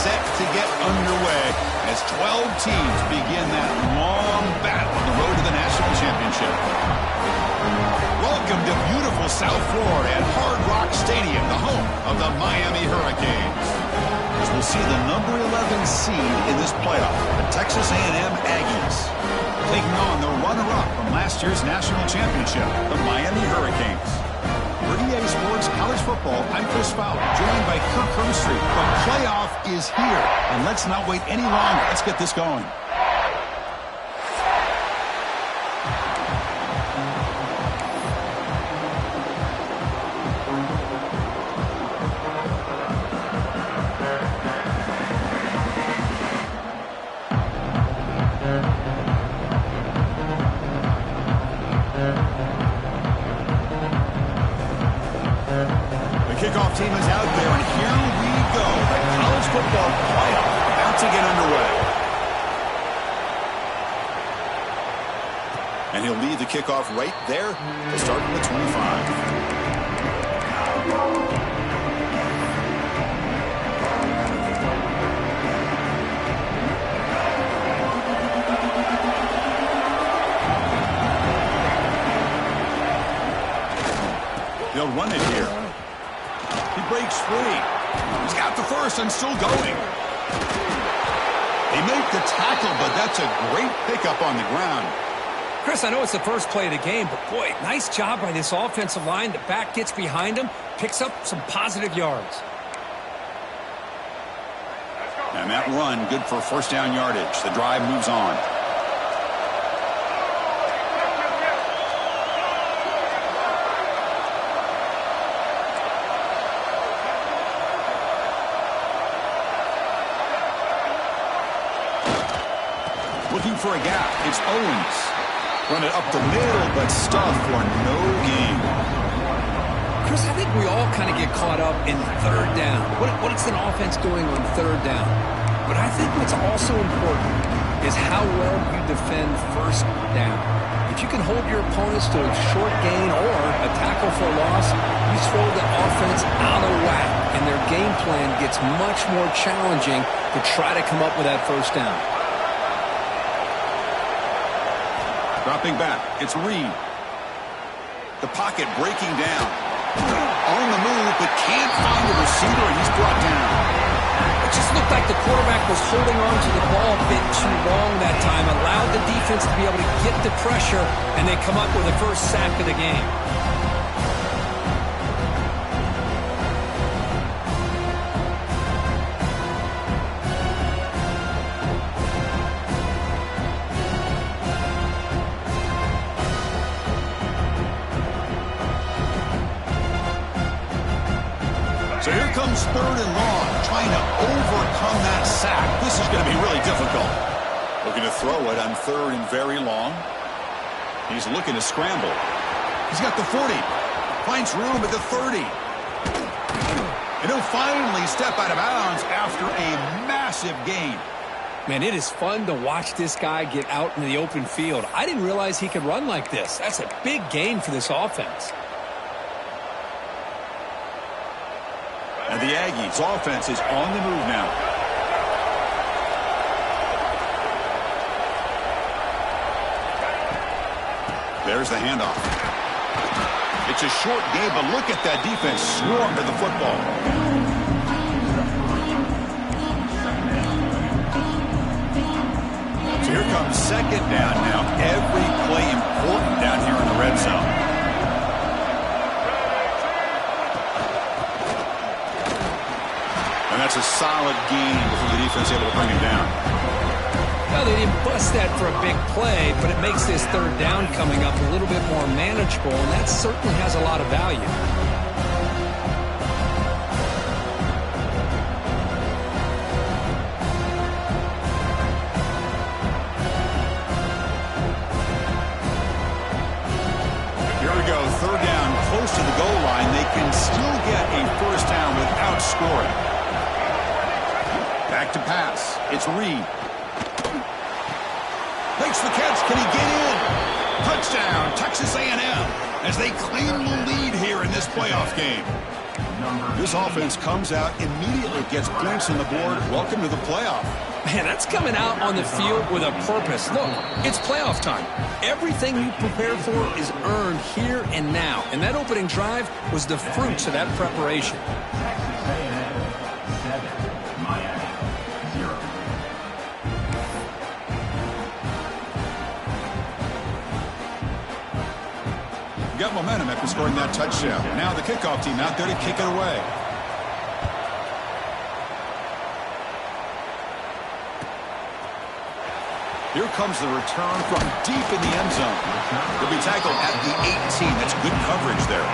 set to get underway as 12 teams begin that long battle on the road to the national championship. Welcome to beautiful South Florida at Hard Rock Stadium, the home of the Miami Hurricanes. As we'll see the number 11 seed in this playoff, the Texas A&M Aggies, taking on the runner-up from last year's national championship, the Miami Hurricanes. For EA Sports College Football, I'm Chris Fowler, joined by Kirk Hermstreet. The playoff is here, and let's not wait any longer. Let's get this going. Kickoff team is out there, and here we go. The college football playoff about to get underway. And he'll lead the kickoff right there to start at the 25. They'll run it here. He breaks free. He's got the first and still going. They make the tackle, but that's a great pickup on the ground. Chris, I know it's the first play of the game, but boy, nice job by this offensive line. The back gets behind him, picks up some positive yards. And that run, good for first down yardage. The drive moves on. Looking for a gap. It's Owens. Run it up the middle, but stuff for no gain. Chris, I think we all kind of get caught up in third down. What is an offense doing on third down? But I think what's also important is how well you defend first down. If you can hold your opponents to a short gain or a tackle for a loss, you throw the offense out of whack, and their game plan gets much more challenging to try to come up with that first down. Dropping back, it's Reed. The pocket breaking down. On the move, but can't find the receiver, and he's brought down. It just looked like the quarterback was holding on to the ball a bit too long that time, allowed the defense to be able to get the pressure, and they come up with the first sack of the game. So here comes third and long, trying to overcome that sack. This is going to be really difficult. Looking to throw it on third and very long. He's looking to scramble. He's got the 40. Finds room at the 30. And he'll finally step out of bounds after a massive gain. Man, it is fun to watch this guy get out in the open field. I didn't realize he could run like this. That's a big gain for this offense. And the Aggies' offense is on the move now. There's the handoff. It's a short game, but look at that defense swarm to the football. So here comes second down now. Every play important down here in the red zone. And that's a solid gain before the defense able to bring him down. Well, they didn't bust that for a big play, but it makes this third down coming up a little bit more manageable, and that certainly has a lot of value. Here we go, third down, close to the goal line. They can still get a first down without scoring. Back to pass. It's Reed. Makes the catch. Can he get in? Touchdown, Texas A&M, as they claim the lead here in this playoff game. This offense comes out, immediately gets points on the board. Welcome to the playoff. Man, that's coming out on the field with a purpose. Look, it's playoff time. Everything you prepare for is earned here and now. And that opening drive was the fruits of that preparation. Got momentum after scoring that touchdown. Now the kickoff team out there to kick it away. Here comes the return from deep in the end zone. He'll be tackled at the 18. That's good coverage there.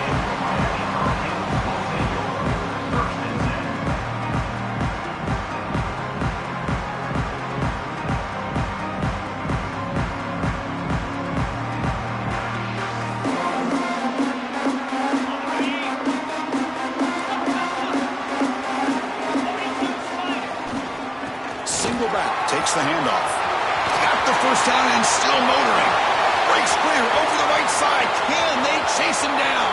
Takes the handoff. Got the first down and still motoring. Breaks clear over the right side. Can they chase him down?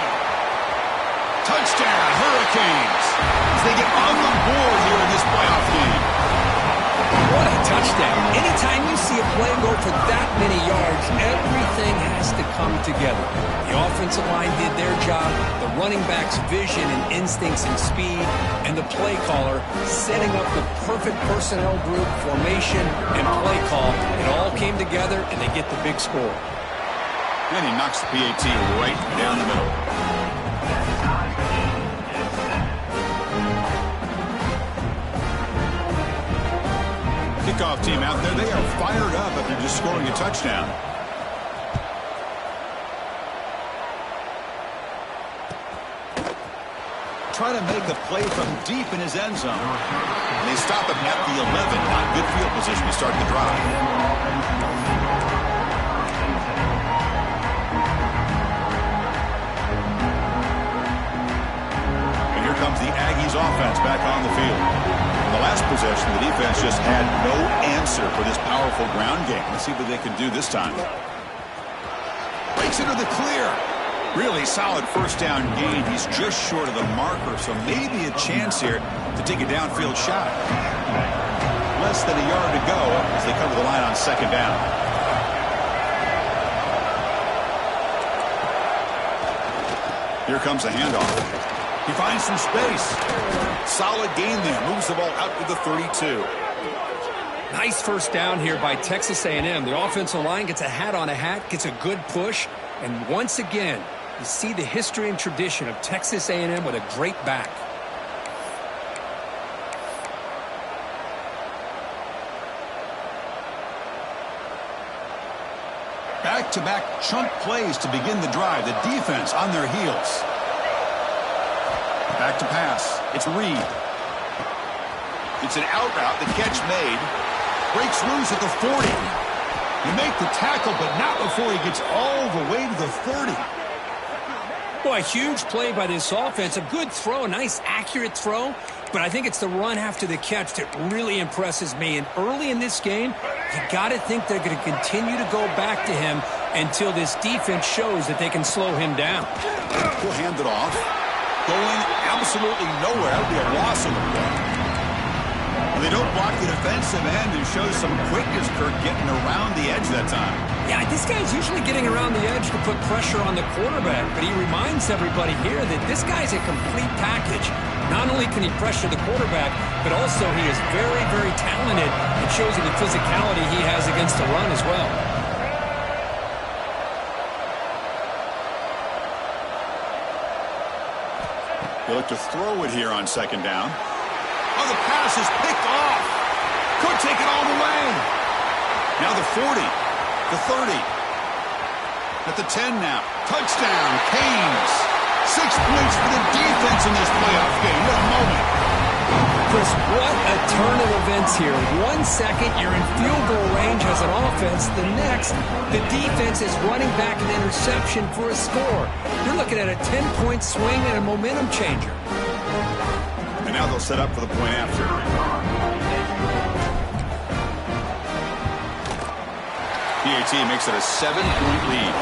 Touchdown, Hurricanes. As they get on the board here in this playoff game. What a touchdown. Anytime you see a play go for that many yards, everything has to come together. The offensive line did their job, the running back's vision and instincts and speed, and the play caller setting up the perfect personnel group, formation, and play call. It all came together, and they get the big score. And he knocks the PAT right down the middle. Kickoff team out there, they are fired up after just scoring a touchdown. Try to make the play from deep in his end zone. And they stop him at the 11. Not good field position to start the drive. And here comes the Aggies offense back on the field. In the last possession, the defense just had no answer for this powerful ground game. Let's see what they can do this time. Breaks into the clear. Really solid first down gain. He's just short of the marker, so maybe a chance here to take a downfield shot. Less than a yard to go as they cover the line on second down. Here comes a handoff. He finds some space. Solid gain there. Moves the ball out to the 32. Nice first down here by Texas A&M. The offensive line gets a hat on a hat, gets a good push, and once again, you see the history and tradition of Texas A&M with a great back. Back-to-back chunk plays to begin the drive. The defense on their heels. Back to pass. It's Reed. It's an out route. The catch made. Breaks loose at the 40. You make the tackle, but not before he gets all the way to the 30. Boy, a huge play by this offense. A good throw, a nice accurate throw. But I think it's the run after the catch that really impresses me. And early in this game, you got to think they're going to continue to go back to him until this defense shows that they can slow him down. He'll hand it off. Going absolutely nowhere. That would be a loss of the play. They don't block the defensive end and shows some quickness, Kirk, getting around the edge that time. Yeah, this guy's usually getting around the edge to put pressure on the quarterback, but he reminds everybody here that this guy's a complete package. Not only can he pressure the quarterback, but also he is very, very talented. It shows you the physicality he has against the run as well. They look to throw it here on second down. Oh, the pass is picked off. Could take it all the way. Now the 40, the 30, at the 10 now. Touchdown, Canes. 6 points for the defense in this playoff game. What a moment. Chris, what a turn of events here. 1 second, you're in field goal range as an offense. The next, the defense is running back an interception for a score. You're looking at a 10-point swing and a momentum changer. And now they'll set up for the point after. PAT makes it a 7-point lead.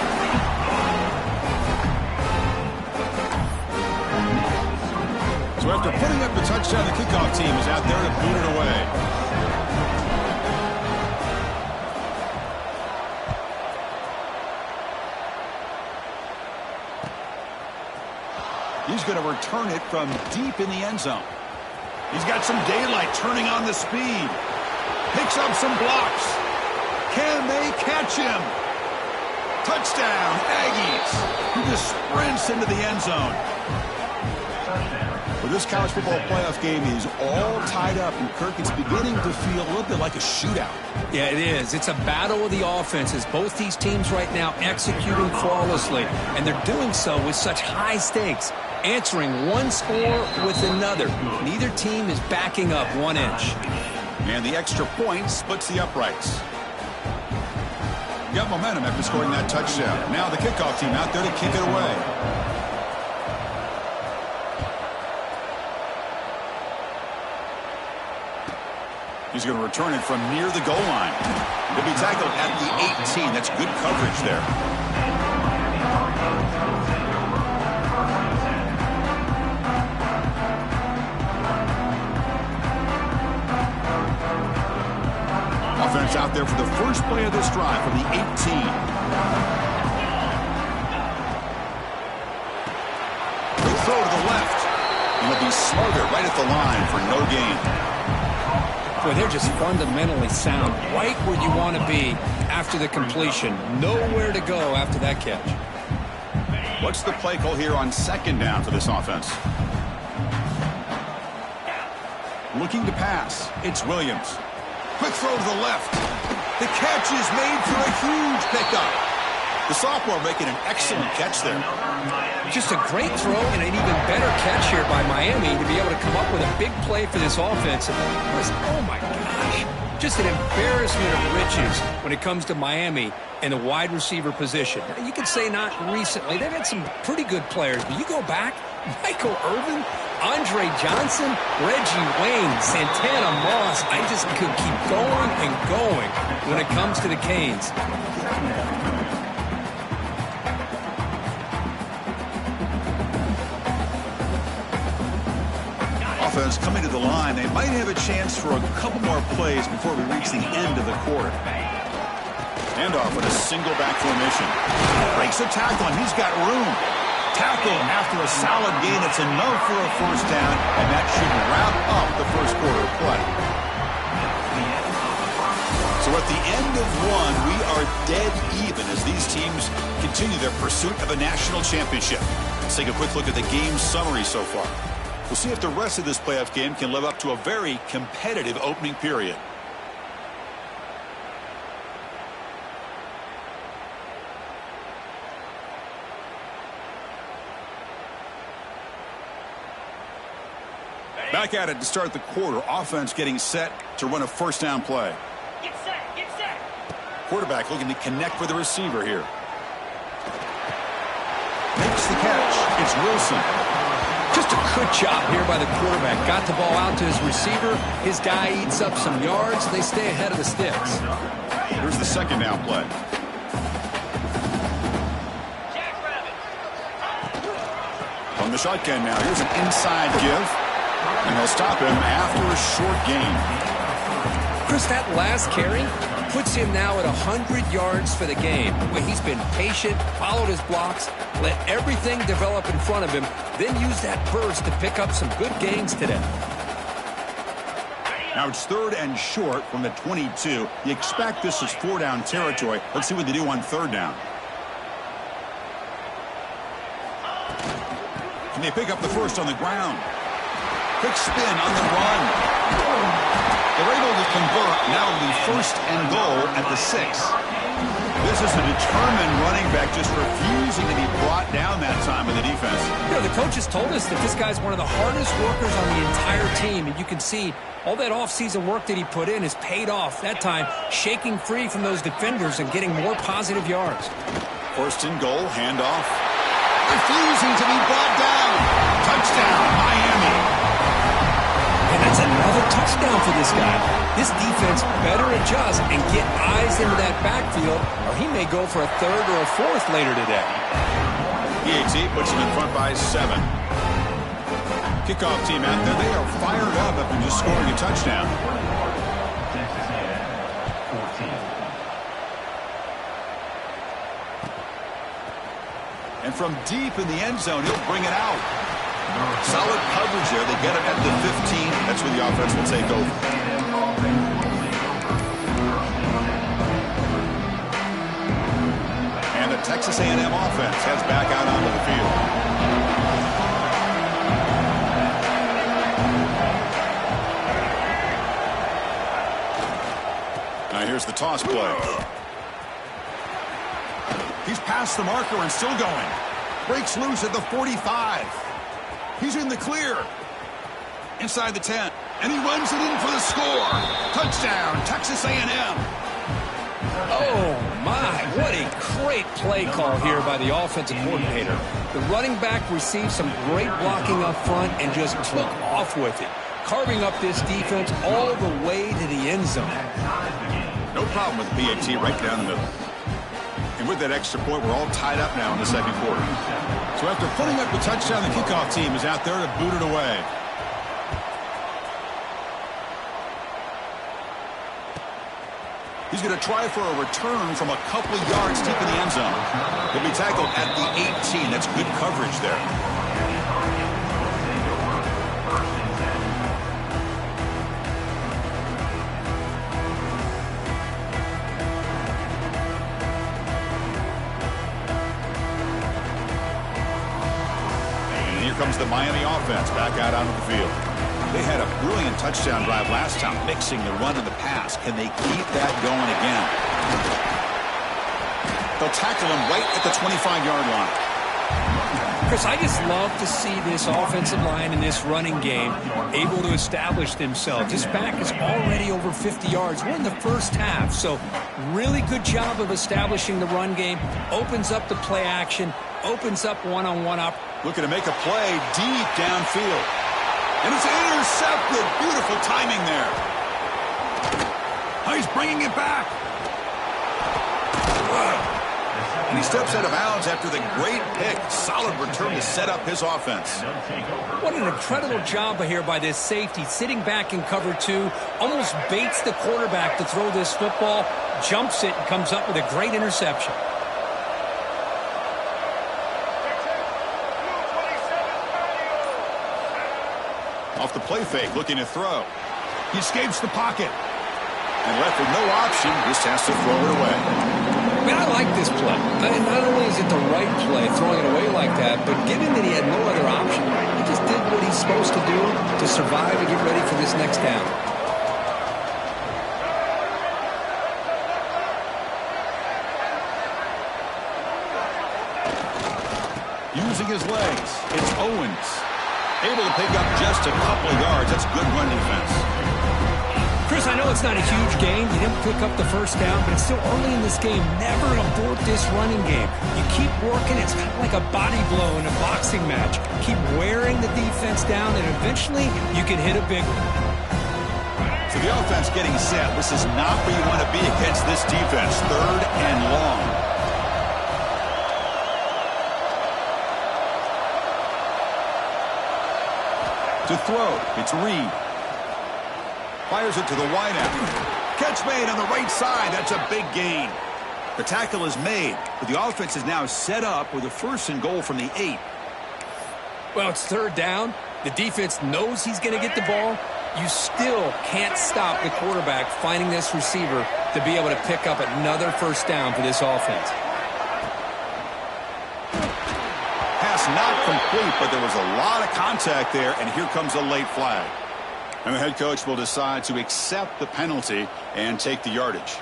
So after putting up the touchdown, the kickoff team is out there to boot it away. He's going to return it from deep in the end zone. He's got some daylight turning on the speed. Picks up some blocks. Can they catch him? Touchdown, Aggies. He just sprints into the end zone. Well, this college football playoff game is all tied up, and Kirk, it's beginning to feel a little bit like a shootout. Yeah, it is. It's a battle of the offenses. Both these teams right now executing flawlessly, and they're doing so with such high stakes, answering one score with another. Neither team is backing up 1 inch. And the extra point splits the uprights. Got momentum after scoring that touchdown. Now the kickoff team out there to kick it away. He's going to return it from near the goal line. He'll be tackled at the 18. That's good coverage there. Offense out there for the first play of this drive from the 18. Quick throw to the left. And he'll be smothered right at the line for no gain. Boy, they're just fundamentally sound, right where you want to be after the completion. Nowhere to go after that catch. What's the play call here on second down for this offense? Looking to pass. It's Williams. Quick throw to the left. The catch is made for a huge pickup. The sophomore making an excellent catch there. Just a great throw and an even better catch here by Miami to be able to come up with a big play for this offense. Oh my gosh, just an embarrassment of riches when it comes to Miami and the wide receiver position. You could say not recently. They've had some pretty good players, but you go back, Michael Irvin, Andre Johnson, Reggie Wayne, Santana Moss. I just could keep going and going when it comes to the Canes. Offense coming to the line. They might have a chance for a couple more plays before we reach the end of the quarter. Handoff with a single back formation. Breaks a tackle, and he's got room. Tackle after a solid gain. It's enough for a first down, and that should wrap up the first quarter of play. So at the end of one, we are dead even as these teams continue their pursuit of a national championship. Let's take a quick look at the game summary so far. We'll see if the rest of this playoff game can live up to a very competitive opening period. Back at it to start the quarter. Offense getting set to run a first down play. Get set, get set. Quarterback looking to connect with the receiver here. Makes the catch. It's Wilson. Just a good job here by the quarterback. Got the ball out to his receiver. His guy eats up some yards. They stay ahead of the sticks. Here's the second down play. From the shotgun now. Here's an inside give. And they'll stop him after a short gain. Chris, that last carry puts him now at 100 yards for the game. Where he's been patient, followed his blocks, let everything develop in front of him, then use that burst to pick up some good gains today. Now it's third and short from the 22. You expect this is four-down territory. Let's see what they do on third down. Can they pick up the first on the ground? Quick spin on the run. They're able to convert. Now it'll be first and goal at the 6. This is a determined running back just refusing to be brought down that time in the defense. You know, the coaches told us that this guy's one of the hardest workers on the entire team, and you can see all that offseason work that he put in has paid off. That time, shaking free from those defenders and getting more positive yards. First and goal, handoff. Refusing to be brought down. Touchdown, Miami. And that's another touchdown for this guy. This defense better adjust and get eyes into that backfield, or he may go for a third or a fourth later today. PAT puts him in front by 7. Kickoff team out there, they are fired up after just scoring a touchdown. And from deep in the end zone, he'll bring it out. Solid coverage there. They get him at the 15. That's where the offense will take over. And the Texas A&M offense heads back out onto the field. Now here's the toss play. He's past the marker and still going. Breaks loose at the 45. He's in the clear. Inside the 10. And he runs it in for the score. Touchdown, Texas A&M. Oh, my. What a great play call here by the offensive coordinator. The running back received some great blocking up front and just took off with it, carving up this defense all the way to the end zone. No problem with PAT right down the middle. And with that extra point, we're all tied up now in the second quarter. So after putting up the touchdown, the kickoff team is out there to boot it away. He's going to try for a return from a couple of yards deep in the end zone. He'll be tackled at the 18. That's good coverage there. Comes the Miami offense back out onto the field. They had a brilliant touchdown drive last time, mixing the run and the pass. Can they keep that going again? They'll tackle him right at the 25-yard line. Chris, I just love to see this offensive line in this running game able to establish themselves. This back is already over 50 yards. We're in the first half, so really good job of establishing the run game. Opens up the play action, opens up one-on-one up. Looking to make a play deep downfield. And it's intercepted. Beautiful timing there. Oh, he's bringing it back. And he steps out of bounds after the great pick. Solid return to set up his offense. What an incredible job here by this safety. Sitting back in cover two. Almost baits the quarterback to throw this football. Jumps it and comes up with a great interception. Off the play fake, looking to throw. He escapes the pocket. And left with no option, just has to throw it away. Man, I like this play. Not only is it the right play, throwing it away like that, but given that he had no other option, he just did what he's supposed to do to survive and get ready for this next down. Using his legs, it's Owens. Able to pick up just a couple of yards. That's good run defense. Chris, I know it's not a huge gain. You didn't pick up the first down, but it's still early in this game. Never abort this running game. You keep working. It's kind of like a body blow in a boxing match. Keep wearing the defense down, and eventually you can hit a big one. So the offense getting set. This is not where you want to be against this defense. 3rd and long. To throw, it's Reed. Fires it to the wideout. Catch made on the right side. That's a big gain. The tackle is made, but the offense is now set up with a 1st and goal from the 8. Well, it's 3rd down. The defense knows he's going to get the ball. You still can't stop the quarterback finding this receiver to be able to pick up another 1st down for this offense. Not complete, but there was a lot of contact there, and here comes a late flag. And the head coach will decide to accept the penalty and take the yardage.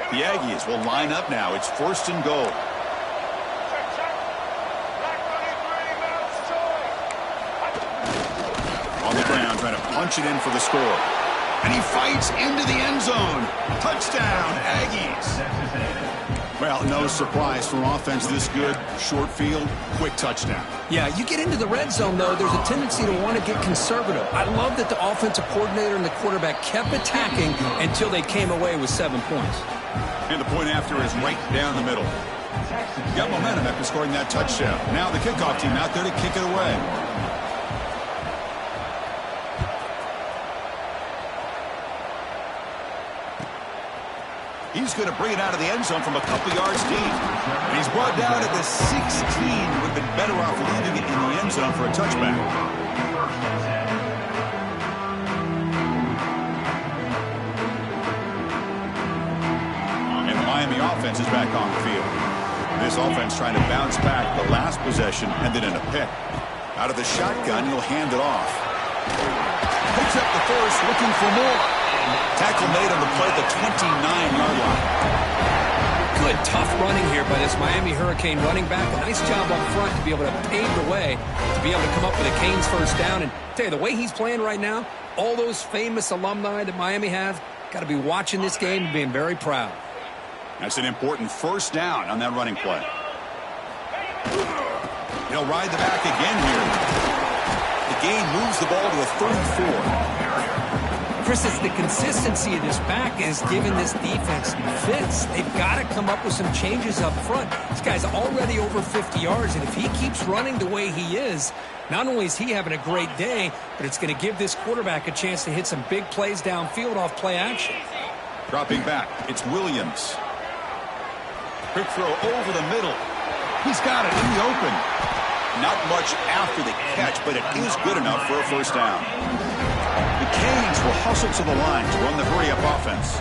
The Aggies will line up now. It's 1st and goal. On the ground, trying to punch it in for the score. And he fights into the end zone. Touchdown, Aggies. Well, no surprise from offense this good. Short field, quick touchdown. Yeah, you get into the red zone, though, there's a tendency to want to get conservative. I love that the offensive coordinator and the quarterback kept attacking until they came away with 7 points. And the point after is right down the middle. Got momentum after scoring that touchdown. Now the kickoff team out there to kick it away. He's going to bring it out of the end zone from a couple yards deep. And he's brought down at the 16. Would have been better off leaving it in the end zone for a touchback. And the Miami offense is back on the field. This offense trying to bounce back. The last possession ended in a pick. Out of the shotgun, he'll hand it off. Picks up the first, looking for more. Tackle made on the play at the 29-yard line. Good, tough running here by this Miami Hurricane running back. A nice job up front to be able to pave the way, to be able to come up with a Canes first down. And tell you, the way he's playing right now, all those famous alumni that Miami has, got to be watching this game and being very proud. That's an important first down on that running play. He'll ride the back again here. The gain moves the ball to a 34. Chris, it's the consistency of this back is giving this defense fits. They've got to come up with some changes up front. This guy's already over 50 yards, and if he keeps running the way he is, not only is he having a great day, but it's going to give this quarterback a chance to hit some big plays downfield off play action. Dropping back, it's Williams. Quick throw over the middle. He's got it in the open. Not much after the catch, but it is good enough for a first down. The Canes will hustle to the line to run the hurry-up offense.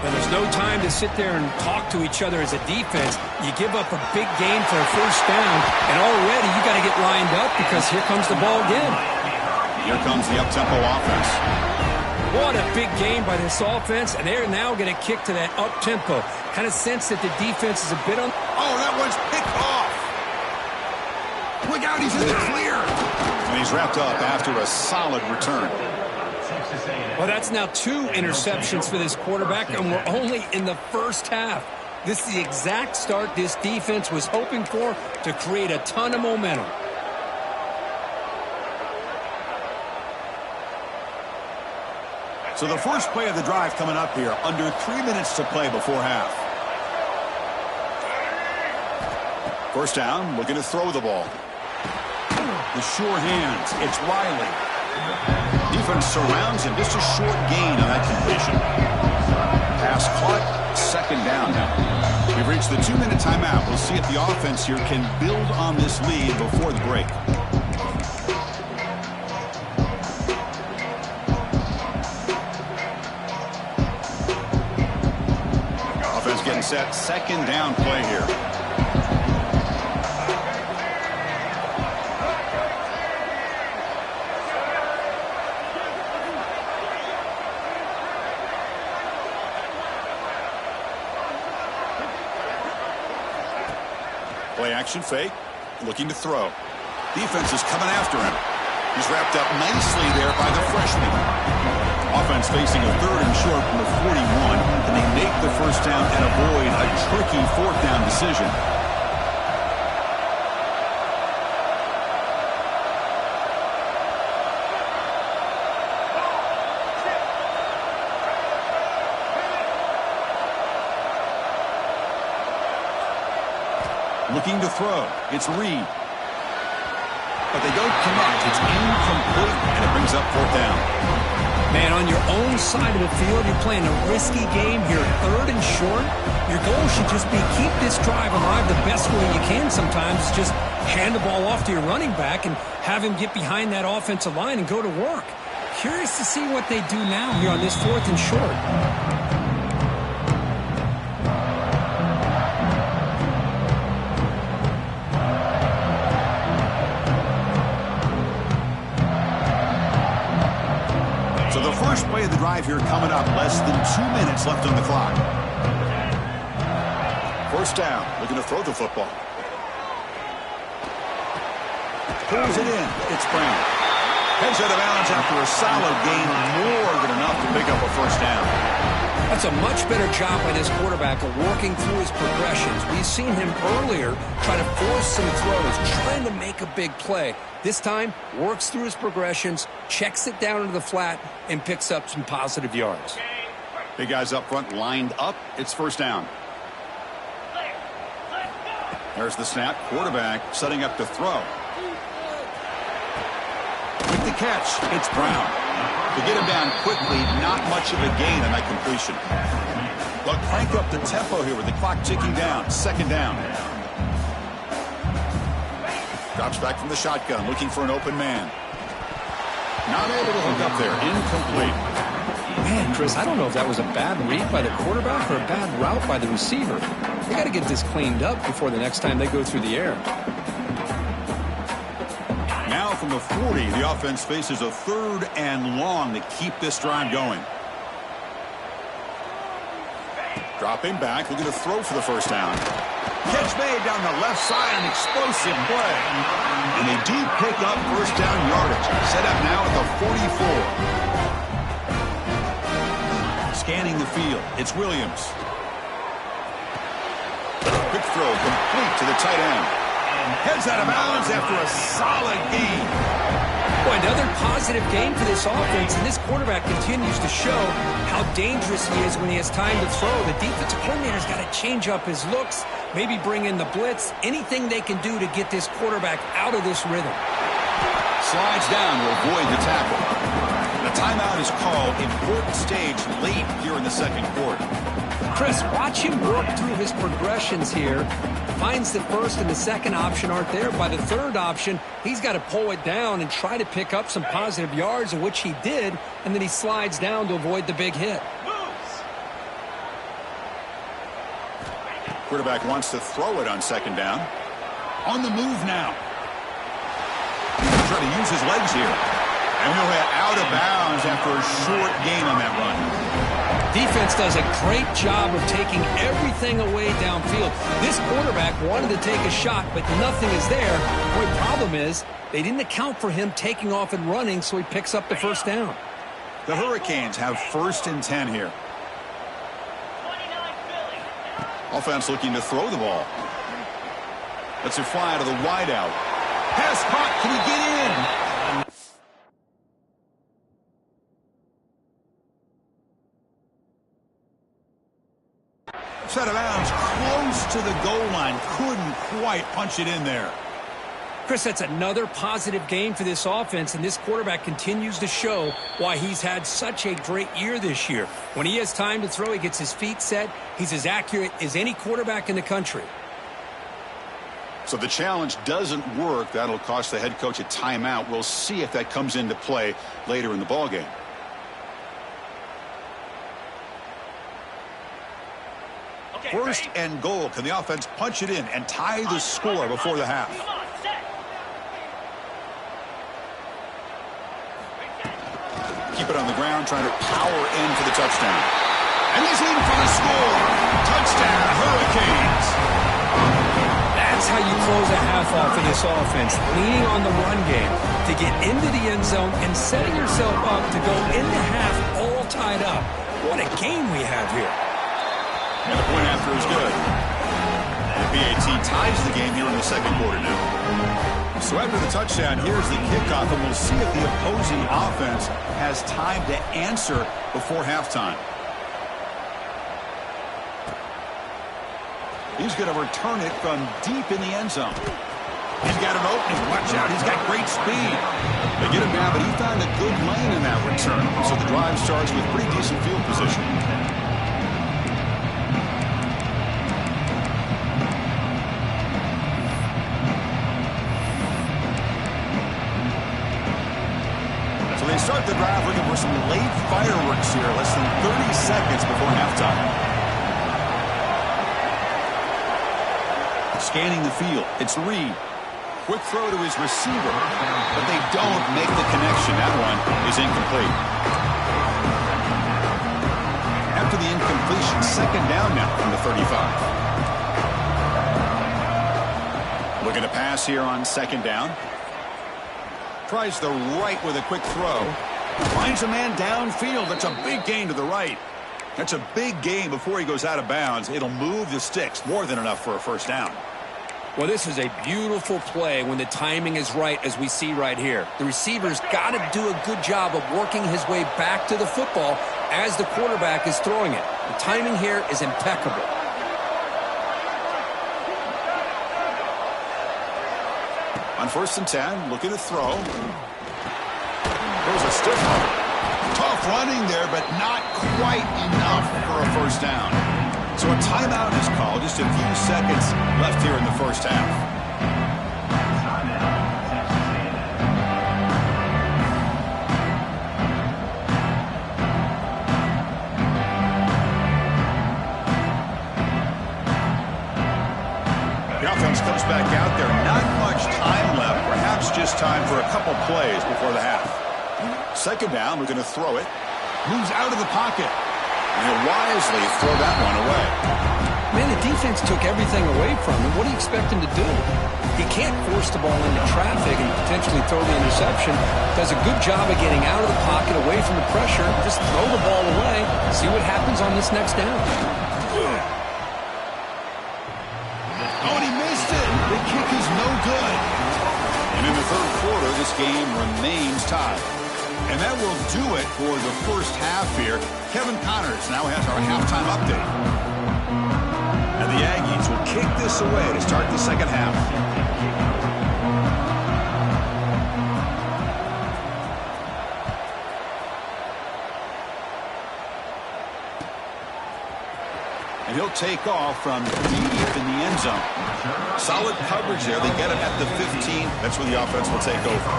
But there's no time to sit there and talk to each other as a defense. You give up a big gain for a first down, and already you got to get lined up because here comes the ball again. Here comes the up-tempo offense. What a big game by this offense, and they're now going to kick to that up-tempo. Kind of sense that the defense is a bit on... Oh, that one's picked off. Look out, he's in the clear. And he's wrapped up after a solid return. Well, that's now 2 interceptions for this quarterback, and we're only in the first half. This is the exact start this defense was hoping for to create a ton of momentum. So the first play of the drive coming up here, under 3 minutes to play before half. First down, looking to throw the ball. The sure hands, it's Riley. Defense surrounds him, just a short gain on that completion. Pass caught, second down now. We've reached the 2-minute timeout. We'll see if the offense here can build on this lead before the break. Offense getting set, second down play here. Play action fake, looking to throw. Defense is coming after him. He's wrapped up nicely there by the freshman. Offense facing a 3rd and short from the 41, and they make the first down and avoid a tricky 4th down decision. Looking to throw. It's Reed. But they don't connect. It's incomplete, and it brings up 4th down. Man, on your own side of the field, you're playing a risky game here, 3rd and short. Your goal should just be keep this drive alive the best way you can sometimes. Just hand the ball off to your running back and have him get behind that offensive line and go to work. Curious to see what they do now here on this 4th and short. First play of the drive here coming up. Less than 2 minutes left on the clock. First down. Looking to throw the football. Pulls it in. It's Brown. Heads out of bounds after a solid gain. More than enough to pick up a first down. That's a much better job by this quarterback of working through his progressions. We've seen him earlier try to force some throws, trying to make a big play. This time, works through his progressions, checks it down into the flat, and picks up some positive yards. Big guys up front lined up. It's first down. There's the snap. Quarterback setting up to throw. With the catch, it's Brown. To get him down quickly, not much of a gain on that completion. They'll crank up the tempo here with the clock ticking down. Second down. Drops back from the shotgun, looking for an open man. Not able to hook up there. Incomplete. Man, Chris, I don't know if that was a bad read by the quarterback or a bad route by the receiver. They got to get this cleaned up before the next time they go through the air. Now from the 40, the offense faces a 3rd and long to keep this drive going. Dropping back, looking to throw for the first down. Catch made down the left side, an explosive play. And they do pick up first down yardage. Set up now at the 44. Scanning the field, it's Williams. Quick throw, complete to the tight end. Heads out of bounds after a solid gain. Boy, another positive game for this offense, and this quarterback continues to show how dangerous he is when he has time to throw. The defensive coordinator's got to change up his looks, maybe bring in the blitz, anything they can do to get this quarterback out of this rhythm. Slides down to avoid the tackle. The timeout is called. Important stage late here in the second quarter. Chris, watch him work through his progressions here. Finds the first and the second option aren't there. By the third option, he's got to pull it down and try to pick up some positive yards, of which he did, and then he slides down to avoid the big hit. Quarterback wants to throw it on second down. On the move now. He's trying to use his legs here. And he'll head out of bounds after a short gain on that run. Defense does a great job of taking everything away downfield. This quarterback wanted to take a shot, but nothing is there. The problem is they didn't account for him taking off and running, so he picks up the first down. The Hurricanes have 1st and 10 here. Offense looking to throw the ball. Lets it fly to the wideout. Pass caught. Can he get in? Out of bounds, close to the goal line. Couldn't quite punch it in there. Chris, that's another positive game for this offense, and this quarterback continues to show why he's had such a great year this year. When he has time to throw, he gets his feet set. He's as accurate as any quarterback in the country. So the challenge doesn't work. That'll cost the head coach a timeout. We'll see if that comes into play later in the ballgame. First and goal. Can the offense punch it in and tie the score before the half? Keep it on the ground, trying to power in for the touchdown. And he's in for the score. Touchdown, Hurricanes. That's how you close a half off in this offense, leaning on the run game to get into the end zone and setting yourself up to go into half all tied up. What a game we have here. And the point after is good. The PAT ties the game here in the second quarter now. So after the touchdown, here's the kickoff, and we'll see if the opposing offense has time to answer before halftime. He's going to return it from deep in the end zone. He's got an opening. Watch out. He's got great speed. They get him down, but he found a good lane in that return. So the drive starts with pretty decent field position. They start the drive looking for some late fireworks here, less than 30 seconds before halftime. Scanning the field, it's Reed. Quick throw to his receiver, but they don't make the connection. That one is incomplete. After the incompletion, second down now from the 35. Looking to pass here on second down. Tries the right with a quick throw. Finds a man downfield. That's a big gain to the right. That's a big gain before he goes out of bounds. It'll move the sticks. More than enough for a first down. Well, this is a beautiful play when the timing is right, as we see right here. The receiver's got to do a good job of working his way back to the football as the quarterback is throwing it. The timing here is impeccable. On 1st and 10, looking to throw. There's a stiff one. Tough running there, but not quite enough for a 1st down. So a timeout is called. Just a few seconds left here in the 1st half. The offense comes back out there. Not much time left. Perhaps just time for a couple plays before the half. 2nd down, we're going to throw it. Moves out of the pocket. And he'll wisely throw that one away. Man, the defense took everything away from him. What do you expect him to do? He can't force the ball into traffic and potentially throw the interception. Does a good job of getting out of the pocket, away from the pressure. Just throw the ball away. See what happens on this next down. Oh, and he missed it. The kick is no good. And in the 3rd quarter, this game remains tied. And that will do it for the 1st half here. Kevin Connors now has our halftime update. And the Aggies will kick this away to start the 2nd half. And he'll take off from deep in the end zone. Solid coverage there. They get him at the 15. That's where the offense will take over.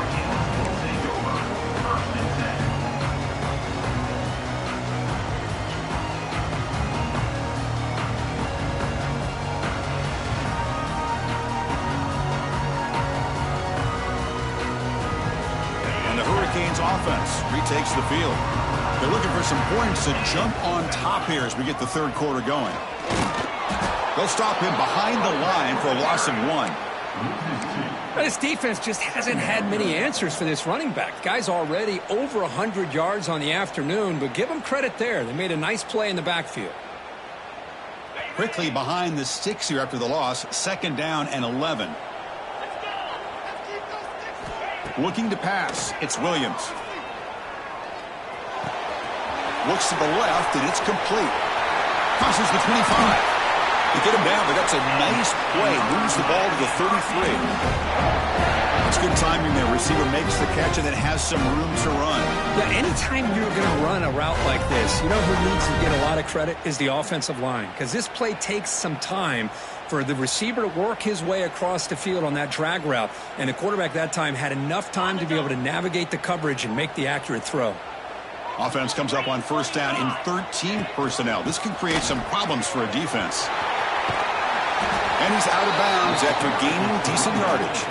Offense retakes the field. They're looking for some points to jump on top here as we get the 3rd quarter going. They'll stop him behind the line for a loss of 1. This defense just hasn't had many answers for this running back. Guy's already over 100 yards on the afternoon, but give him credit there. They made a nice play in the backfield. Quickly behind the sticks here after the loss. 2nd down and 11. Looking to pass. It's Williams. Looks to the left, and it's complete. Crosses the 25. They get him down, but that's a nice play. Moves the ball to the 33. That's good timing there. Receiver makes the catch and then has some room to run. Yeah, anytime you're going to run a route like this, you know who needs to get a lot of credit is the offensive line. Because this play takes some time for the receiver to work his way across the field on that drag route. And the quarterback that time had enough time to be able to navigate the coverage and make the accurate throw. Offense comes up on 1st down in 13 personnel. This can create some problems for a defense. And he's out of bounds after gaining decent yardage.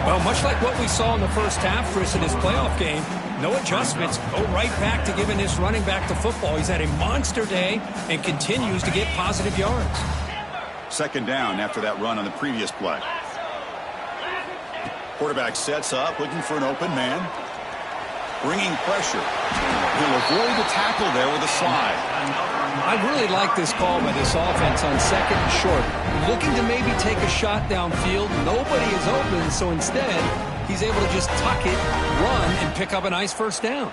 Well, much like what we saw in the 1st half, Chris, in his playoff game, no adjustments, go right back to giving this running back the football. He's had a monster day and continues to get positive yards. 2nd down after that run on the previous play. Quarterback sets up, looking for an open man. Bringing pressure. He'll avoid the tackle there with a slide. I really like this call by this offense on 2nd and short. Looking to maybe take a shot downfield. Nobody is open, so instead, he's able to just tuck it, run, and pick up a nice 1st down.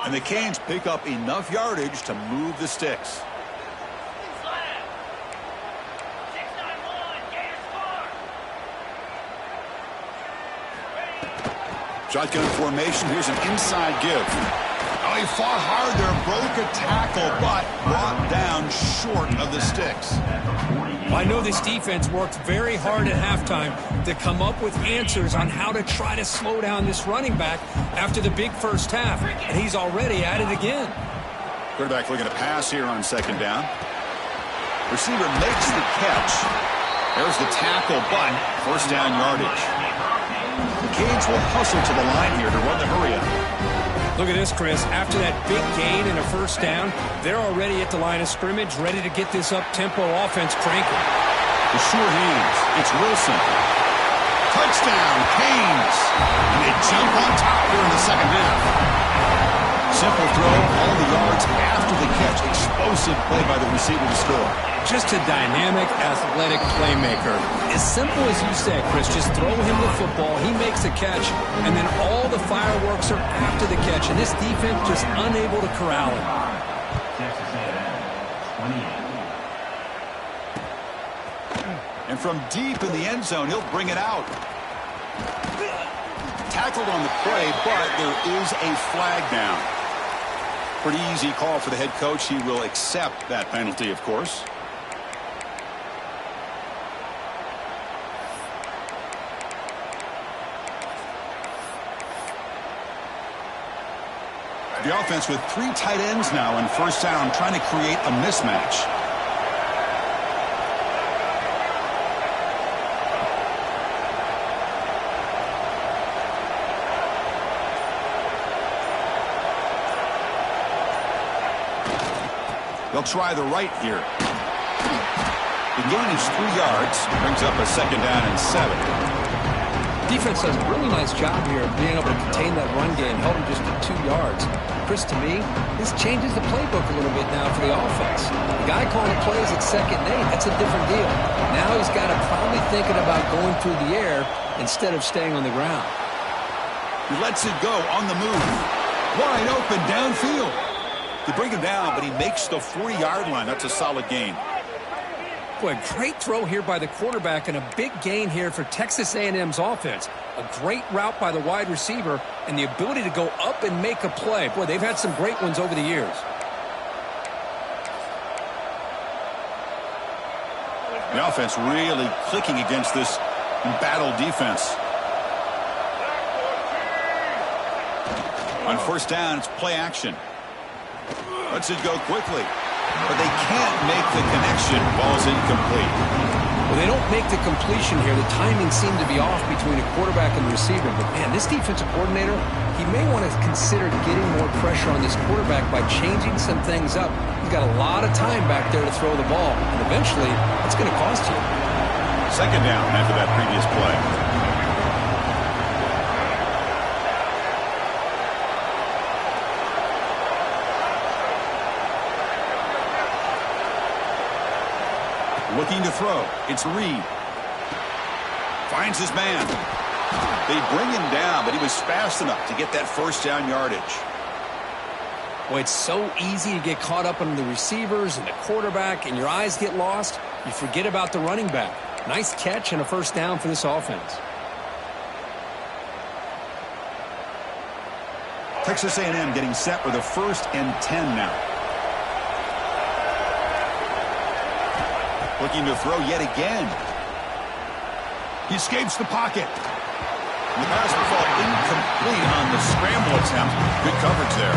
And the Canes pick up enough yardage to move the sticks. Shotgun formation. Here's an inside give. Oh, he fought hard there, broke a tackle, but brought down short of the sticks. Well, I know this defense worked very hard at halftime to come up with answers on how to try to slow down this running back after the big 1st half, and he's already at it again. Quarterback looking to pass here on 2nd down. Receiver makes the catch. There's the tackle, but 1st down yardage. The Canes will hustle to the line here to run the hurry-up. Look at this, Chris. After that big gain and a 1st down, they're already at the line of scrimmage, ready to get this up-tempo offense cranking. The sure hands. It's Wilson. Touchdown, Canes. And they jump on top here in the 2nd half. Simple throw, all the yards after the catch. Explosive play by the receiver to score. Just a dynamic, athletic playmaker. As simple as you said, Chris, just throw him the football, he makes the catch, and then all the fireworks are after the catch, and this defense just unable to corral him. And from deep in the end zone, he'll bring it out. Tackled on the play, but there is a flag down. Pretty easy call for the head coach. He will accept that penalty, of course. The offense with 3 tight ends now in first down, trying to create a mismatch. They'll try the right here. The gain is 3 yards, brings up a second down and 7. Defense does a really nice job here of being able to contain that run game, held him just to 2 yards. Chris, to me, this changes the playbook a little bit now for the offense. The guy calling the plays at 2nd and 8, that's a different deal. Now he's got to probably thinking about going through the air instead of staying on the ground. He lets it go on the move. Wide open downfield. They bring him down, but he makes the 40-yard line. That's a solid gain. Boy, great throw here by the quarterback and a big gain here for Texas A&M's offense. A great route by the wide receiver and the ability to go up and make a play. Boy, they've had some great ones over the years. The offense really clicking against this embattled defense. On first down, it's play action. Lets it go quickly, but they can't make the connection. Ball's incomplete. Well, they don't make the completion here. The timing seemed to be off between a quarterback and the receiver. But, man, this defensive coordinator, he may want to consider getting more pressure on this quarterback by changing some things up. He's got a lot of time back there to throw the ball, and eventually it's going to cost you. Second down after that previous play. Looking to throw. It's Reed. Finds his man. They bring him down, but he was fast enough to get that first down yardage. Boy, it's so easy to get caught up on the receivers and the quarterback, and your eyes get lost. You forget about the running back. Nice catch and a first down for this offense. Texas A&M getting set with a 1st and 10 now. Looking to throw yet again. He escapes the pocket. The pass will fall incomplete on the scramble attempt. Good coverage there.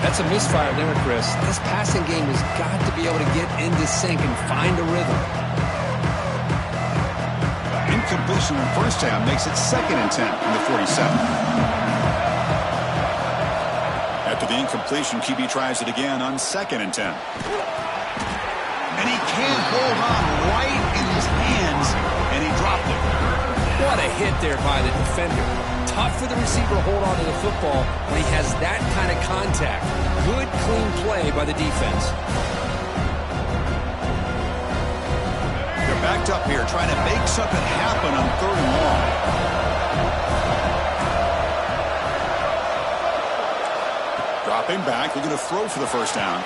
That's a misfire there, Chris. This passing game has got to be able to get into sync and find a rhythm. Incompletion on first down makes it 2nd and 10 from the 47. After the incompletion, QB tries it again on 2nd and 10. And he can't hold on right in his hands, and he dropped it. What a hit there by the defender. Tough for the receiver to hold on to the football when he has that kind of contact. Good, clean play by the defense. They're backed up here, trying to make something happen on 3rd and long. Dropping back, looking to throw for the first down.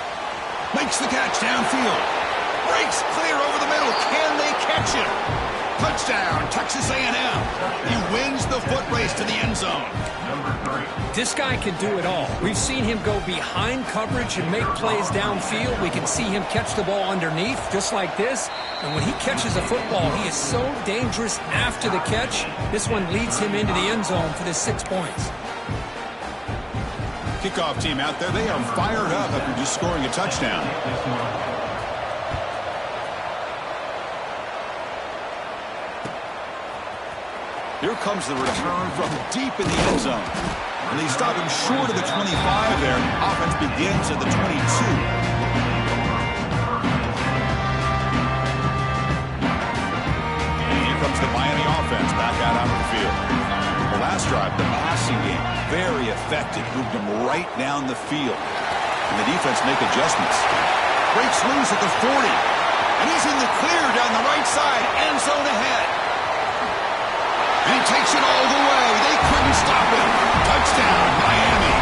Makes the catch downfield. Breaks clear over the middle. Can they catch him? Touchdown, Texas A&M. He wins the foot race to the end zone. This guy can do it all. We've seen him go behind coverage and make plays downfield. We can see him catch the ball underneath, just like this. And when he catches a football, he is so dangerous after the catch. This one leads him into the end zone for the 6 points. Kickoff team out there. They are fired up after just scoring a touchdown. Here comes the return from deep in the end zone. And they stop him short of the 25 there. Offense begins at the 22. And here comes the Miami offense back out onto the field. The last drive, the passing game, very effective. Moved him right down the field. And the defense make adjustments. Breaks loose at the 40. And he's in the clear down the right side. End zone ahead. And he takes it all the way. They couldn't stop him. Touchdown, Miami.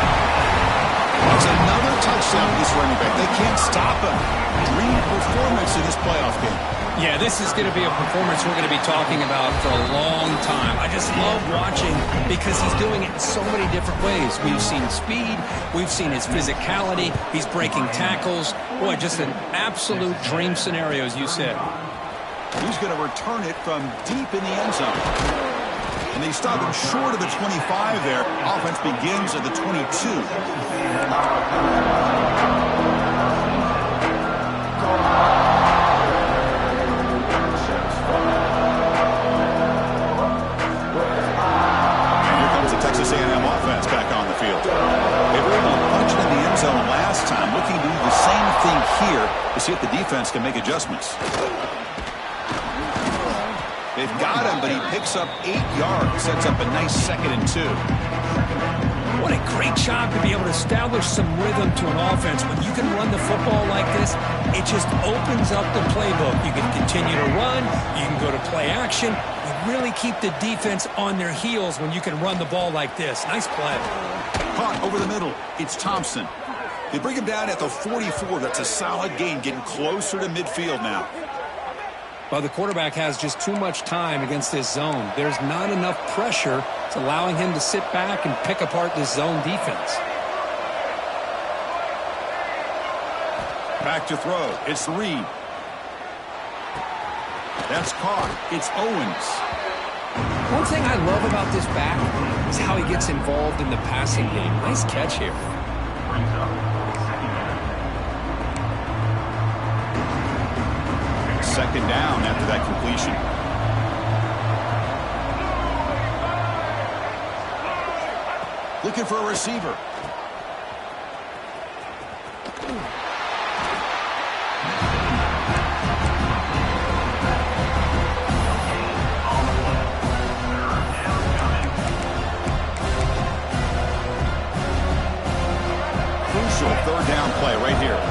That's another touchdown for this running back. They can't stop him. Dream performance in this playoff game. Yeah, this is going to be a performance we're going to be talking about for a long time. I just love watching because he's doing it in so many different ways. We've seen speed. We've seen his physicality. He's breaking tackles. Boy, just an absolute dream scenario, as you said. He's going to return it from deep in the end zone. And they stop him short of the 25 there. Offense begins at the 22. Texas A&M offense back on the field. They were able to punch it in the end zone last time, looking to do the same thing here to see if the defense can make adjustments. They've got him, but he picks up 8 yards, sets up a nice 2nd and 2. What a great job to be able to establish some rhythm to an offense. When you can run the football like this, it just opens up the playbook. You can continue to run. You can go to play action. You really keep the defense on their heels when you can run the ball like this. Nice play. Caught over the middle. It's Thompson. They bring him down at the 44. That's a solid gain, getting closer to midfield now. Well, the quarterback has just too much time against this zone. There's not enough pressure. It's allowing him to sit back and pick apart this zone defense. Back to throw. It's Reed. That's caught. It's Owens. One thing I love about this back is how he gets involved in the passing game. Nice catch here. 2nd down after that completion. Looking for a receiver. Crucial 3rd down play right here.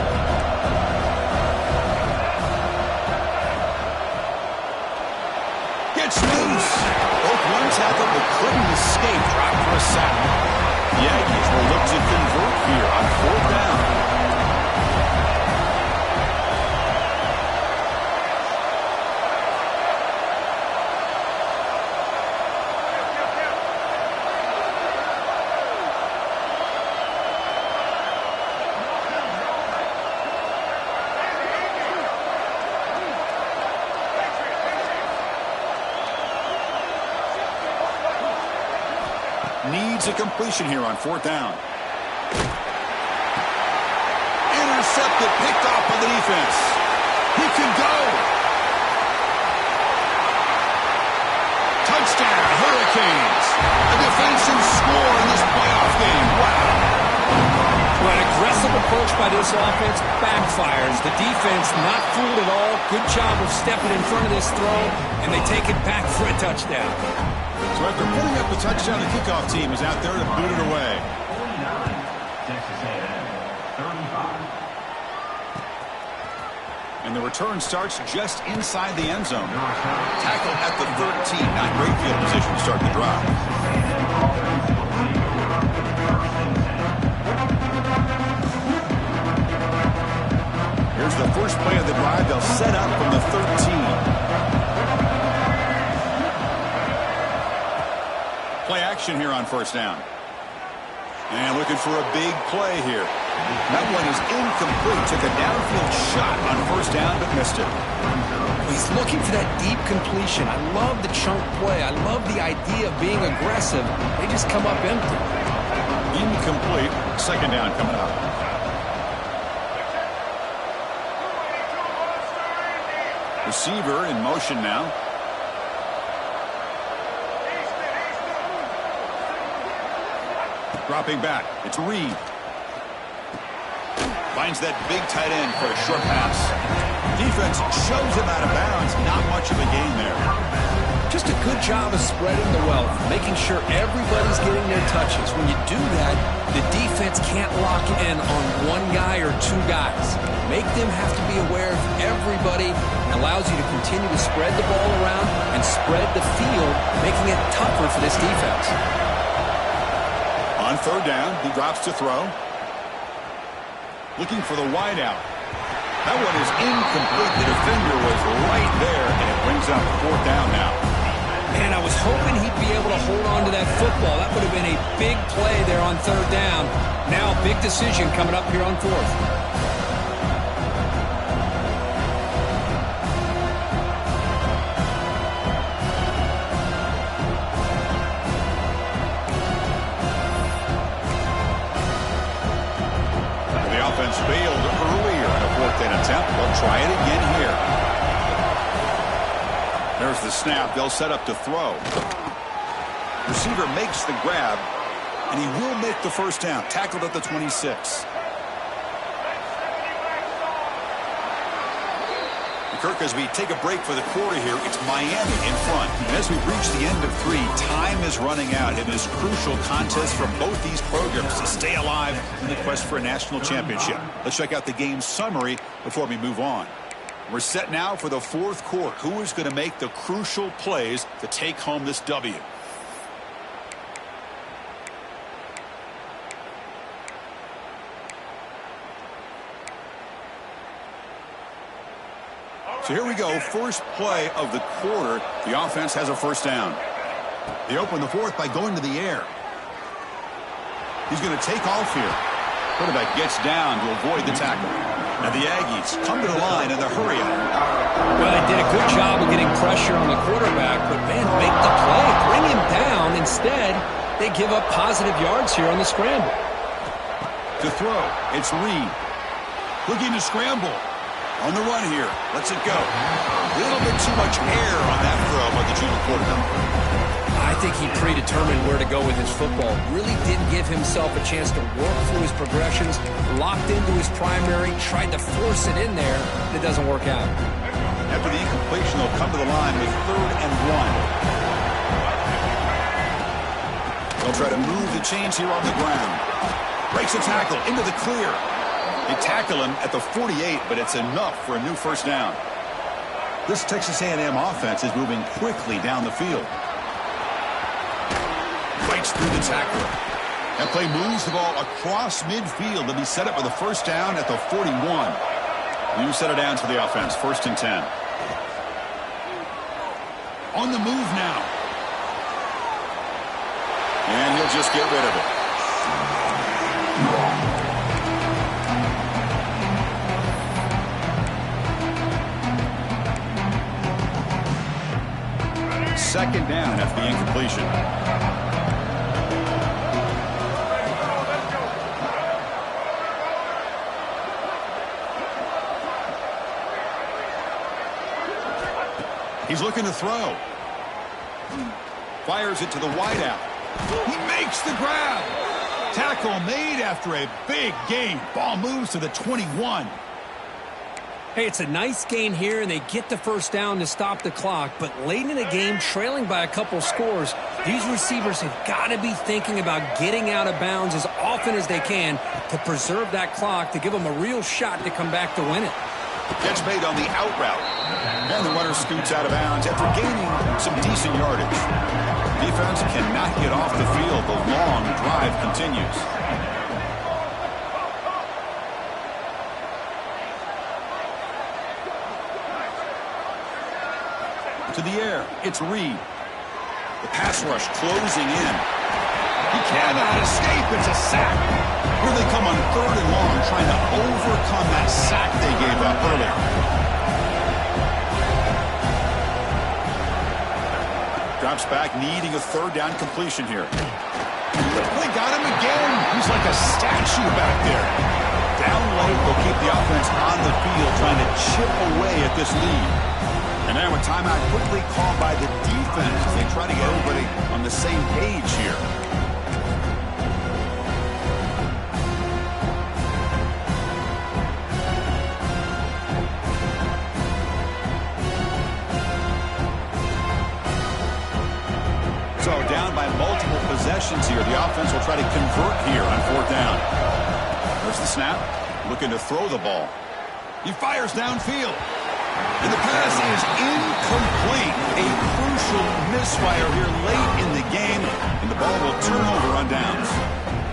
Gets loose. Both one tackle but couldn't escape. Dropped for a sack. The Aggies will look to convert here on 4th down. Needs a completion here on 4th down. Intercepted, picked off by the defense. He can go. Touchdown, Hurricanes. A defensive score in this playoff game. Wow. Well, an aggressive approach by this offense backfires. The defense not fooled at all. Good job of stepping in front of this throw, and they take it back for a touchdown. So after putting up the touchdown, the kickoff team is out there to boot it away. And the return starts just inside the end zone. Tackled at the 13. Not great field position to start the drive. Here's the first play of the drive. They'll set up from the 13. Play action here on 1st down. And looking for a big play here. That one is incomplete. Took a downfield shot on 1st down, but missed it. He's looking for that deep completion. I love the chunk play. I love the idea of being aggressive. They just come up empty. Incomplete. 2nd down coming up. Receiver in motion now. Dropping back. It's Reed. Finds that big tight end for a short pass. Defense shows him out of bounds. Not much of a gain there. Just a good job of spreading the wealth, making sure everybody's getting their touches. When you do that, the defense can't lock in on one guy or 2 guys. Make them have to be aware of everybody. It allows you to continue to spread the ball around and spread the field, making it tougher for this defense. On 3rd down, he drops to throw. Looking for the wideout. That one is incomplete. The defender was right there, and it brings up fourth down now. Man, I was hoping he'd be able to hold on to that football. That would have been a big play there on third down. Now a big decision coming up here on fourth. The offense failed earlier in a fourth down attempt. They'll try it again here. There's the snap. They'll set up to throw. Receiver makes the grab, and he will make the first down. Tackled at the 26. Kirk, as we take a break for the quarter here, it's Miami in front. And as we reach the end of 3, time is running out in this crucial contest for both these programs to stay alive in the quest for a national championship. Let's check out the game summary before we move on. We're set now for the fourth quarter. Who is going to make the crucial plays to take home this W? So here we go. First play of the quarter. The offense has a first down. They open the fourth by going to the air. He's going to take off here. Quarterback gets down to avoid the tackle. Now the Aggies come to the line in the hurry up. Well, they did a good job of getting pressure on the quarterback, but, man, make the play. Bring him down. Instead, they give up positive yards here on the scramble. To throw, it's Reed. Looking to scramble. On the run here. Lets it go. A little bit too much air on that throw by the junior quarterback. I think he predetermined where to go with his football. Really didn't give himself a chance to work through his progressions. Locked into his primary. Tried to force it in there. It doesn't work out. After the incompletion, they'll come to the line with 3rd and 1. They'll try to move the chains here on the ground. Breaks a tackle into the clear. They tackle him at the 48, but it's enough for a new first down. This Texas A&M offense is moving quickly down the field. Breaks through the tackler. That play moves the ball across midfield to be set up with a first down at the 41. You set it down to the offense. 1st and 10. On the move now. And he'll just get rid of it. Second down after the incompletion. He's looking to throw. Fires it to the wideout. He makes the grab. Tackle made after a big gain. Ball moves to the 21. Hey, it's a nice gain here, and they get the first down to stop the clock. But late in the game, trailing by a couple scores, these receivers have got to be thinking about getting out of bounds as often as they can to preserve that clock, to give them a real shot to come back to win it. Catch made on the out route. And the runner scoots out of bounds after gaining some decent yardage. Defense cannot get off the field. The long drive continues. To the air, it's Reed. The pass rush closing in. He cannot escape. It's a sack. Here they come on 3rd and long, trying to overcome that sack they gave up earlier. Drops back, needing a 3rd down completion here. They got him again. He's like a statue back there. Down low, they'll keep the offense on the field, trying to chip away at this lead. And now a timeout quickly called by the defense as they try to get everybody on the same page here. So down by multiple possessions here. The offense will try to convert here on 4th down. There's the snap. Looking to throw the ball. He fires downfield. And the pass is incomplete. A crucial misfire here late in the game, and the ball will turn over on downs.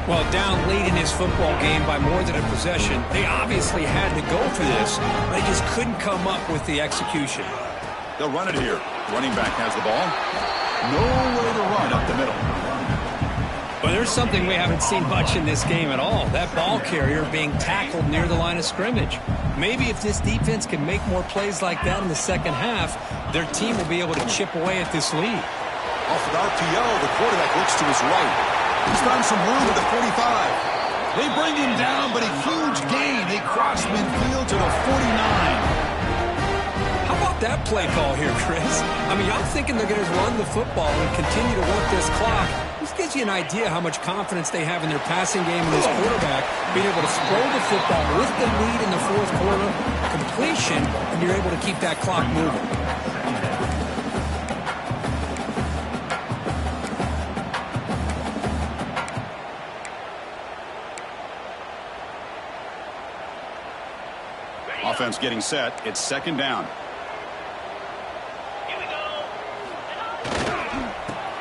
Well, down late in his football game by more than a possession, they obviously had to go for this. They just couldn't come up with the execution. They'll run it here. Running back has the ball. Nowhere to run up the middle. Well, there's something we haven't seen much in this game at all. That ball carrier being tackled near the line of scrimmage. Maybe if this defense can make more plays like that in the second half, their team will be able to chip away at this lead. Off an RPO, the quarterback looks to his right. He's found some room at the 45. They bring him down, but a huge gain. They cross midfield to the 49. How about that play call here, Chris? I mean, I'm thinking they're going to run the football and continue to work this clock. This gives you an idea how much confidence they have in their passing game and this quarterback being able to throw the football with the lead in the fourth quarter, completion, and you're able to keep that clock moving. Offense getting set. It's second down. Here we go.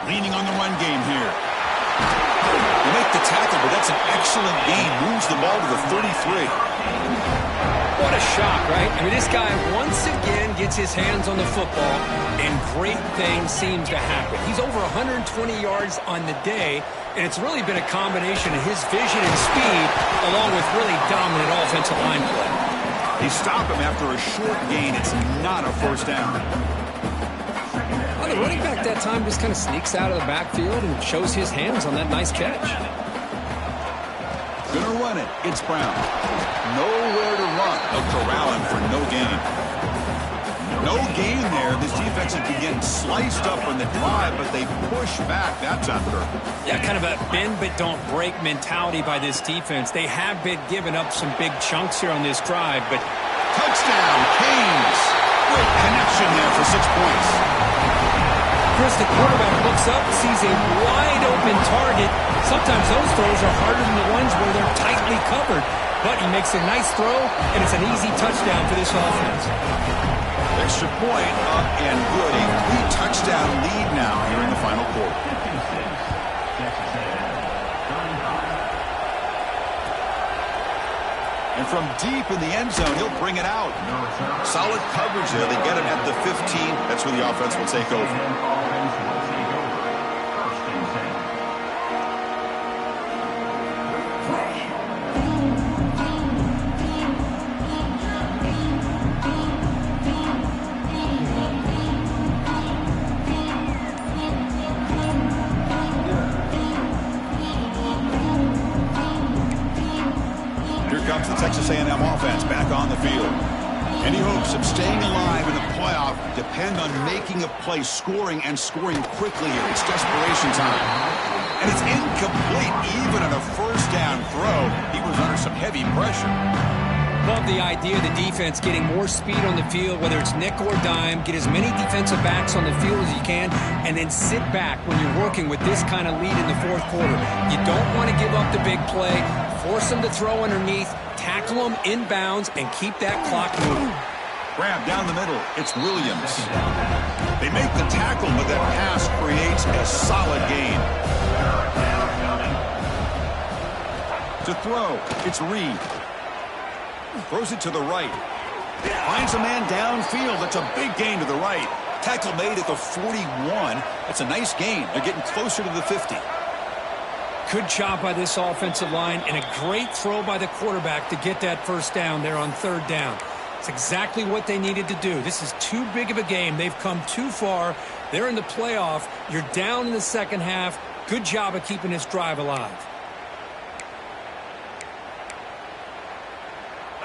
Leaning on the run game here. They make the tackle, but that's an excellent gain. Moves the ball to the 33. What a shock, right? I mean, this guy once again gets his hands on the football, and great things seem to happen. He's over 120 yards on the day, and it's really been a combination of his vision and speed, along with really dominant offensive line play. They stop him after a short gain. It's not a first down. Well, the running back that time just kind of sneaks out of the backfield and shows his hands on that nice catch. Gonna run it. It's Brown. Nowhere to run. They'll corral him for no gain. No gain there. This defense has been getting sliced up on the drive, but they push back. That's after. Yeah, kind of a bend but don't break mentality by this defense. They have been giving up some big chunks here on this drive, but Touchdown, Canes. Great connection there for 6 points. Chris, the quarterback looks up, sees a wide-open target. Sometimes those throws are harder than the ones where they're tightly covered. But he makes a nice throw, and it's an easy touchdown for this offense. Extra point up and good. A 3-touchdown lead now here in the final quarter. And from deep in the end zone, he'll bring it out. Solid coverage there. They get him at the 15. That's where the offense will take over. Comes the Texas A&M offense back on the field. Any hopes of staying alive in the playoff depend on making a play, scoring, and scoring quickly here. It's desperation time. And it's incomplete even on a first down throw. He was under some heavy pressure. Love the idea of the defense getting more speed on the field, whether it's nickel or dime, get as many defensive backs on the field as you can, and then sit back when you're working with this kind of lead in the fourth quarter. You don't want to give up the big play. Force them to throw underneath, tackle them inbounds, and keep that clock moving. Grab down the middle. It's Williams. They make the tackle, but that pass creates a solid gain. To throw, it's Reed. Throws it to the right. Finds a man downfield. That's a big gain to the right. Tackle made at the 41. That's a nice gain. They're getting closer to the 50. Good job by this offensive line, and a great throw by the quarterback to get that first down there on third down. It's exactly what they needed to do. This is too big of a game. They've come too far. They're in the playoff. You're down in the second half. Good job of keeping this drive alive.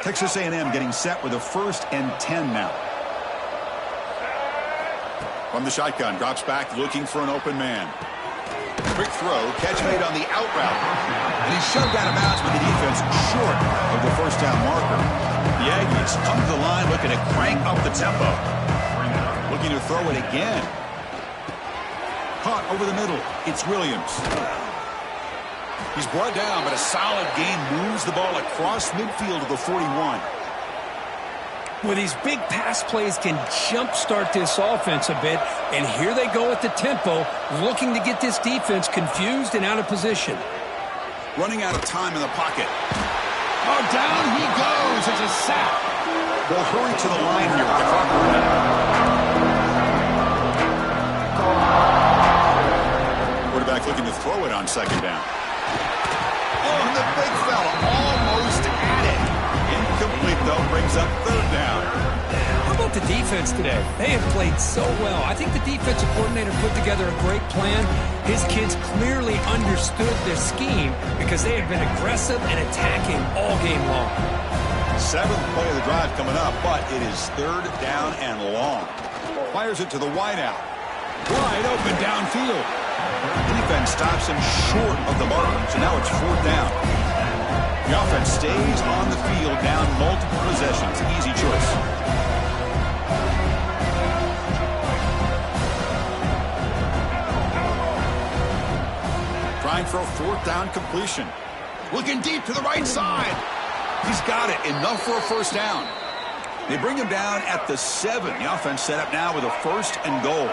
Texas A&M getting set with a 1st and 10 now. From the shotgun, drops back looking for an open man. Quick throw, catch made on the out route. And he's shoved out of bounds with the defense short of the first down marker. The Aggies come to the line looking to crank up the tempo. Looking to throw it again. Caught over the middle. It's Williams. He's brought down, but a solid gain moves the ball across midfield to the 41. Well, these big pass plays can jumpstart this offense a bit, and here they go at the tempo, looking to get this defense confused and out of position. Running out of time in the pocket. Oh, down he goes. It's a sack. They'll hurry to the line here with the clock running. Quarterback looking to throw it on second down. Oh, and the big fella almost at it. Incomplete, though, brings up third down. How about the defense today? They have played so well. I think the defensive coordinator put together a great plan. His kids clearly understood their scheme because they have been aggressive and attacking all game long. Seventh play of the drive coming up, but it is third down and long. Fires it to the wideout. Wide open downfield. Defense stops him short of the mark, so now it's fourth down. The offense stays on the field down multiple possessions. Easy choice. Trying for a fourth down completion. Looking deep to the right side. He's got it. Enough for a first down. They bring him down at the 7. The offense set up now with a first and goal.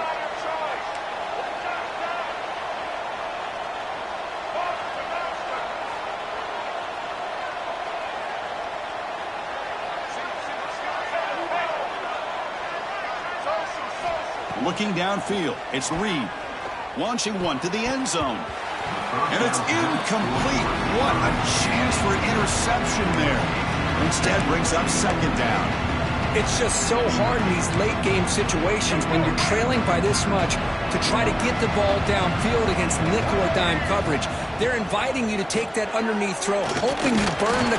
Looking downfield, it's Reed. Launching one to the end zone. And it's incomplete. What a chance for an interception there. Instead brings up second down. It's just so hard in these late game situations when you're trailing by this much to try to get the ball downfield against nickel or dime coverage. They're inviting you to take that underneath throw, hoping you burn the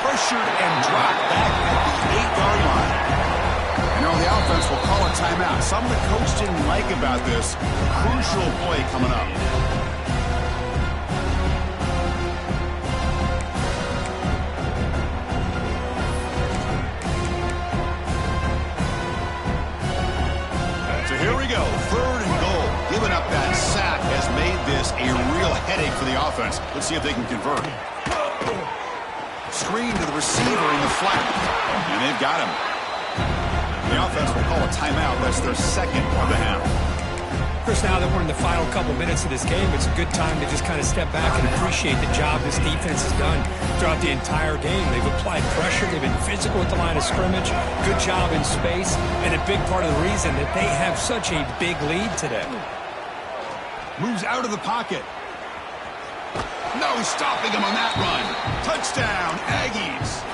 Pressured and dropped back at the 8-yard line. You know, the offense will call a timeout. Something the coach didn't like about this. Crucial play coming up. So here we go. Third and goal. Giving up that sack has made this a real headache for the offense. Let's see if they can convert. Screen to the receiver in the flat. And they've got him. The offense will call a timeout. That's their second of the half. Chris, now that we're in the final couple minutes of this game, it's a good time to just kind of step back and appreciate the job this defense has done throughout the entire game. They've applied pressure. They've been physical at the line of scrimmage. Good job in space. And a big part of the reason that they have such a big lead today. Moves out of the pocket. No stopping him on that run. Touchdown, Aggies.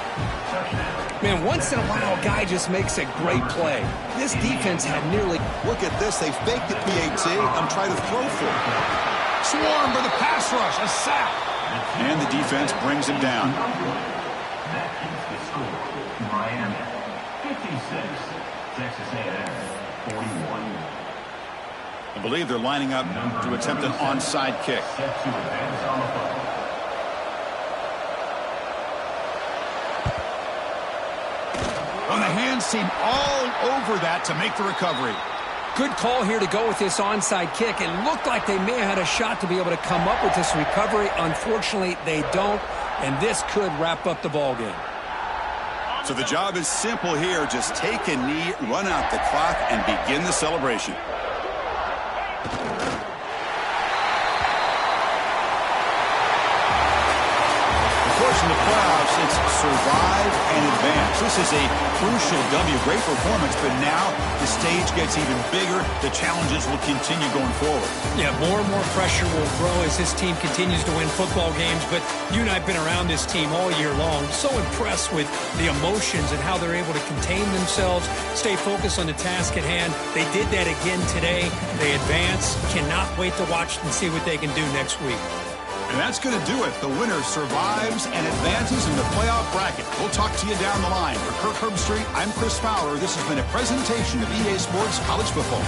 Man, once in a while, a guy just makes a great play. This defense had nearly... Look at this. They faked the PAT and tried to throw for it. Swarm for the pass rush. A sack. And the defense brings him down. Miami, 56. Texas A&M, 41. I believe they're lining up to attempt an onside kick. Set to advance on the ball. On the hands team all over that to make the recovery. Good call here to go with this onside kick. It looked like they may have had a shot to be able to come up with this recovery. Unfortunately, they don't, and this could wrap up the ball game. So the job is simple here. Just take a knee, run out the clock, and begin the celebration. In the playoffs, it's survive and advance. This is a crucial W. Great performance, but now the stage gets even bigger. The challenges will continue going forward. Yeah, more and more pressure will grow as this team continues to win football games, but you and I have been around this team all year long. So impressed with the emotions and how they're able to contain themselves, stay focused on the task at hand. They did that again today. They advance. Cannot wait to watch and see what they can do next week. And that's going to do it. The winner survives and advances in the playoff bracket. We'll talk to you down the line. For Kirk Herbstreit, I'm Chris Fowler. This has been a presentation of EA Sports College Football.